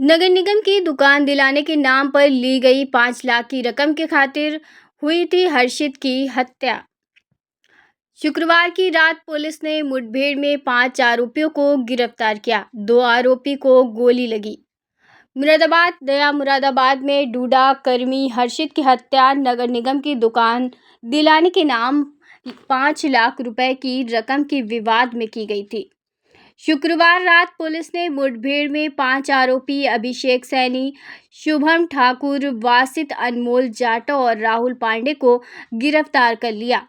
नगर निगम की दुकान दिलाने के नाम पर ली गई 5 लाख की रकम के खातिर हुई थी हर्षित की हत्या। शुक्रवार की रात पुलिस ने मुठभेड़ में 5 आरोपियों को गिरफ्तार किया। 2 आरोपी को गोली लगी। नया मुरादाबाद में डूडा कर्मी हर्षित की हत्या नगर निगम की दुकान दिलाने के नाम 5 लाख रुपए की रकम के विवाद में की गई थी। शुक्रवार रात पुलिस ने मुठभेड़ में 5 आरोपी अभिषेक सैनी, शुभम ठाकुर, वासित अनमोल जाटव और राहुल पांडे को गिरफ्तार कर लिया।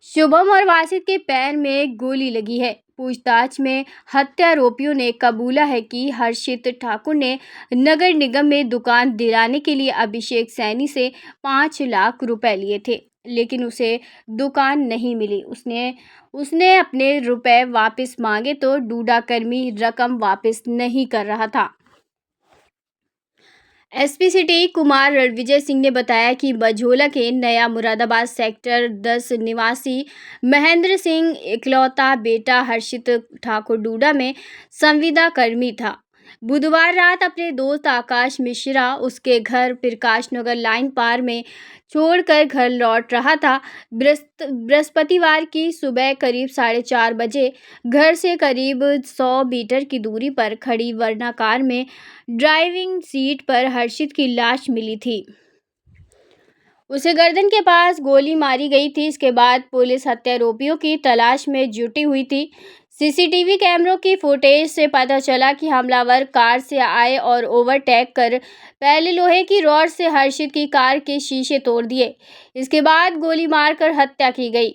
शुभम और वासित के पैर में गोली लगी है। पूछताछ में हत्यारोपियों ने कबूला है कि हर्षित ठाकुर ने नगर निगम में दुकान दिलाने के लिए अभिषेक सैनी से 5 लाख रुपए लिए थे, लेकिन उसे दुकान नहीं मिली। उसने अपने रुपए वापस मांगे तो डूडा कर्मी रकम वापस नहीं कर रहा था। एसपी सिटी कुमार रणविजय सिंह ने बताया कि मझोला के नया मुरादाबाद सेक्टर 10 निवासी महेंद्र सिंह इकलौता बेटा हर्षित ठाकुर डूडा में संविदा कर्मी था। बुधवार रात अपने दोस्त आकाश मिश्रा उसके घर प्रकाश नगर लाइन पार में छोड़कर घर लौट रहा था। बृहस्पतिवार की सुबह करीब 4:30 बजे घर से करीब 100 मीटर की दूरी पर खड़ी वर्ना कार में ड्राइविंग सीट पर हर्षित की लाश मिली थी। उसे गर्दन के पास गोली मारी गई थी। इसके बाद पुलिस हत्यारोपियों की तलाश में जुटी हुई थी। सीसीटीवी कैमरों की फुटेज से पता चला कि हमलावर कार से आए और ओवरटेक कर पहले लोहे की रॉड से हर्षित की कार के शीशे तोड़ दिए। इसके बाद गोली मारकर हत्या की गई।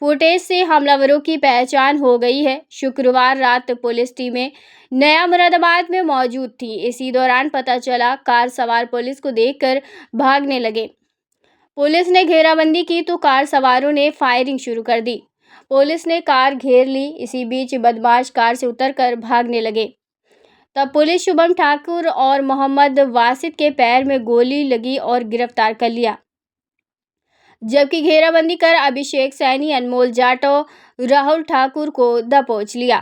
फुटेज से हमलावरों की पहचान हो गई है। शुक्रवार रात पुलिस टीमें नया मुरादाबाद में मौजूद थी। इसी दौरान पता चला कार सवार पुलिस को देखकर भागने लगे। पुलिस ने घेराबंदी की तो कार सवारों ने फायरिंग शुरू कर दी। पुलिस ने कार घेर ली। इसी बीच बदमाश कार से उतरकर भागने लगे। तब पुलिस शुभम ठाकुर और मोहम्मद वासित के पैर में गोली लगी और गिरफ्तार कर लिया, जबकि घेराबंदी कर अभिषेक सैनी, अनमोल जाटव, राहुल ठाकुर को दबोच लिया।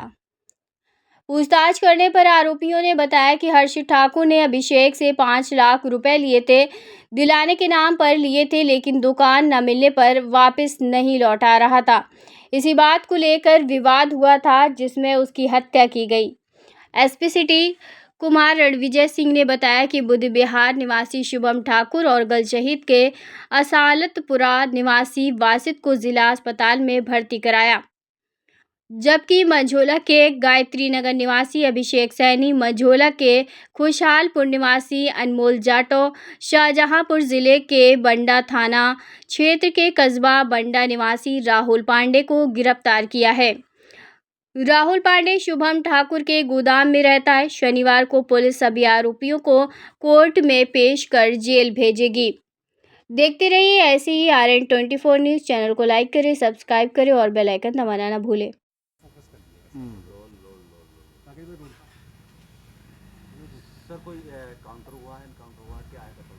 पूछताछ करने पर आरोपियों ने बताया कि हर्षित ठाकुर ने अभिषेक से 5 लाख रुपए लिए थे, दिलाने के नाम पर लिए थे, लेकिन दुकान न मिलने पर वापस नहीं लौटा रहा था। इसी बात को लेकर विवाद हुआ था, जिसमें उसकी हत्या की गई। एसपी सिटी कुमार रणविजय सिंह ने बताया कि बुध बिहार निवासी शुभम ठाकुर और गलशहीद के असालतपुरा निवासी वासित को जिला अस्पताल में भर्ती कराया, जबकि मझोला के गायत्री नगर निवासी अभिषेक सैनी, मझोला के खुशहालपुर निवासी अनमोल जाटव, शाहजहांपुर जिले के बंडा थाना क्षेत्र के कस्बा बंडा निवासी राहुल पांडे को गिरफ्तार किया है। राहुल पांडे शुभम ठाकुर के गोदाम में रहता है। शनिवार को पुलिस सभी आरोपियों को कोर्ट में पेश कर जेल भेजेगी। देखते रहिए ऐसे ही RN24 न्यूज़। चैनल को लाइक करें, सब्सक्राइब करें और बेल आइकन दबाना ना भूलें। सर कोई काउंटर हुआ है, एनकाउंटर हुआ है, क्या है पता?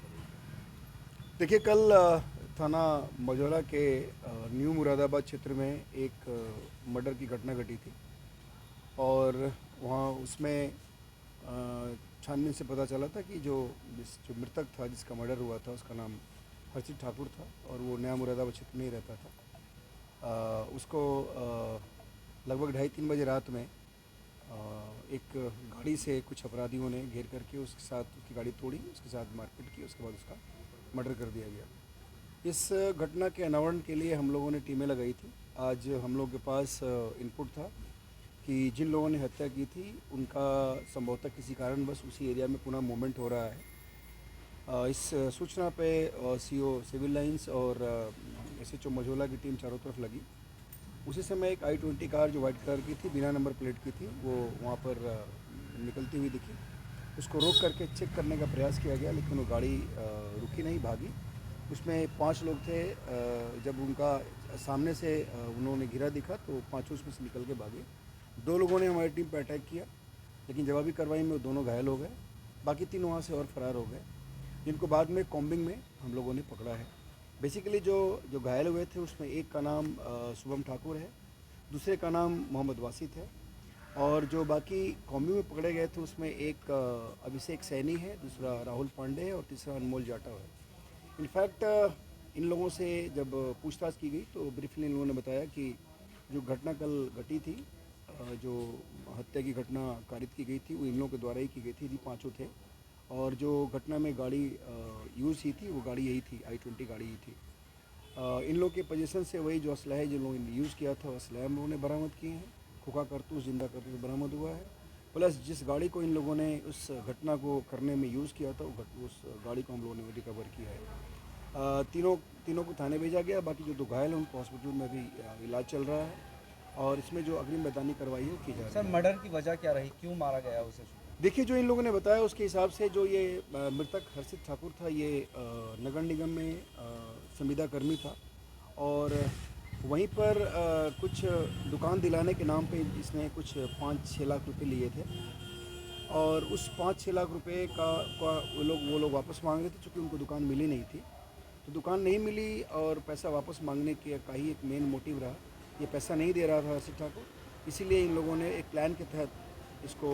देखिए, कल थाना मझौला के न्यू मुरादाबाद क्षेत्र में एक मर्डर की घटना घटी थी और वहाँ उसमें छानबीन से पता चला था कि जो मृतक था, जिसका मर्डर हुआ था, उसका नाम हर्षित ठाकुर था और वो नया मुरादाबाद क्षेत्र में ही रहता था। उसको लगभग 2:30-3 बजे रात में एक गाड़ी से कुछ अपराधियों ने घेर करके उसके साथ उसकी गाड़ी तोड़ी, उसके साथ मारपीट की, उसके बाद उसका मर्डर कर दिया गया। इस घटना के अनावरण के लिए हम लोगों ने टीमें लगाई थी। आज हम लोग के पास इनपुट था कि जिन लोगों ने हत्या की थी उनका संभवतः किसी कारणवश उसी एरिया में पुनः मूवमेंट हो रहा है। इस सूचना पे CO सिविल लाइंस और SHO मझोला की टीम चारों तरफ लगी। उसी समय एक I-20 कार जो वाइट कलर की थी, बिना नंबर प्लेट की थी, वो वहाँ पर निकलती हुई दिखी। उसको रोक करके चेक करने का प्रयास किया गया, लेकिन वो गाड़ी रुकी नहीं, भागी। उसमें 5 लोग थे। जब उनका सामने से उन्होंने घिरा दिखा तो 5 उसमें से निकल के भागे। 2 लोगों ने हमारी टीम पर अटैक किया, लेकिन जवाबी कार्रवाई में वो दोनों घायल हो गए। बाकी 3 वहाँ से और फरार हो गए, जिनको बाद में कॉम्बिंग में हम लोगों ने पकड़ा है। बेसिकली जो घायल हुए थे उसमें एक का नाम शुभम ठाकुर है, दूसरे का नाम मोहम्मद वासित है और जो बाकी कॉम्बी में पकड़े गए थे उसमें एक अभिषेक सैनी है, दूसरा राहुल पांडे है और तीसरा अनमोल जाटव है। इनफैक्ट इन लोगों से जब पूछताछ की गई तो ब्रीफली इन लोगों ने बताया कि जो घटना कल घटी थी, जो हत्या की घटना कारित की गई थी वो इन लोगों के द्वारा ही की गई थी। ये पाँचों थे और जो घटना में गाड़ी यूज़ की थी वो गाड़ी यही थी, i20 गाड़ी ही थी। इन लोग के पोजीशन से वही जो असलहा है जिन लोगों ने यूज़ किया था वो असलहा हम लोगों ने बरामद किए हैं। खोखा कारतूस, जिंदा कारतूस बरामद हुआ है। प्लस जिस गाड़ी को इन लोगों ने उस घटना को करने में यूज़ किया था उस गाड़ी को हम लोगों ने रिकवर किया है। तीनों को थाने भेजा गया। बाकी जो 2 घायल हैं उनको हॉस्पिटल में भी इलाज चल रहा है और इसमें जो अग्रिम मैदानी कार्रवाई है वो की जा रही है। सर, मर्डर की वजह क्या रही, क्यों मारा गया उसे? देखिए, जो इन लोगों ने बताया उसके हिसाब से जो ये मृतक हर्षित ठाकुर था, ये नगर निगम में संविदा कर्मी था और वहीं पर कुछ दुकान दिलाने के नाम पे इसने कुछ 5-6 लाख रुपए लिए थे और उस 5-6 लाख रुपए का वो लोग वापस मांग रहे थे, चूँकि उनको दुकान मिली नहीं थी। तो दुकान नहीं मिली और पैसा वापस मांगने का ही एक मेन मोटिव रहा। ये पैसा नहीं दे रहा था हर्षित ठाकुर, इसीलिए इन लोगों ने एक प्लान के तहत इसको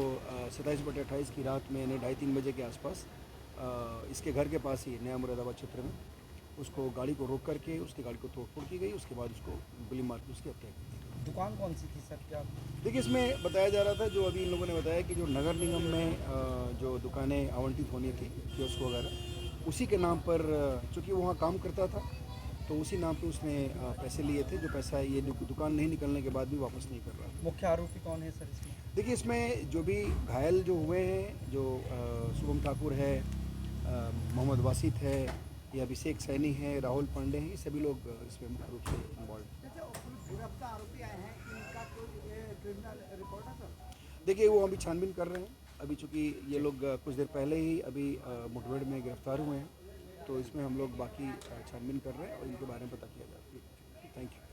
27/28 की रात में 2:30-3 बजे के आसपास इसके घर के पास ही नया मुरादाबाद क्षेत्र में उसको गाड़ी को रोक करके उसकी गाड़ी को तोड़फोड़ की गई। उसके बाद उसको गोली मार के उसकी हत्या की गई। दुकान कौन सी थी सर, क्या? देखिए, इसमें बताया जा रहा था, जो अभी इन लोगों ने बताया कि जो नगर निगम में जो दुकानें आवंटित होनी थी, कियोस्क वगैरह, उसी के नाम पर, चूँकि वो वहाँ काम करता था तो उसी नाम पे उसने पैसे लिए थे, जो पैसा ये दुकान नहीं निकलने के बाद भी वापस नहीं कर रहा। मुख्य आरोपी कौन है सर इसमें? देखिए, इसमें जो भी घायल जो हुए हैं, जो शुभम ठाकुर है, मोहम्मद वासित है, ये अभिषेक सैनी है, राहुल पांडे हैं, ये सभी लोग इसमें मुख्य रूप से इन्वॉल्व। देखिए, वो अभी छानबीन कर रहे हैं। अभी चूँकि ये लोग कुछ देर पहले ही अभी मुठभेड़ में गिरफ्तार हुए हैं, तो इसमें हम लोग बाकी छानबीन कर रहे हैं और इनके बारे में पता किया जा रहा है। Thank you.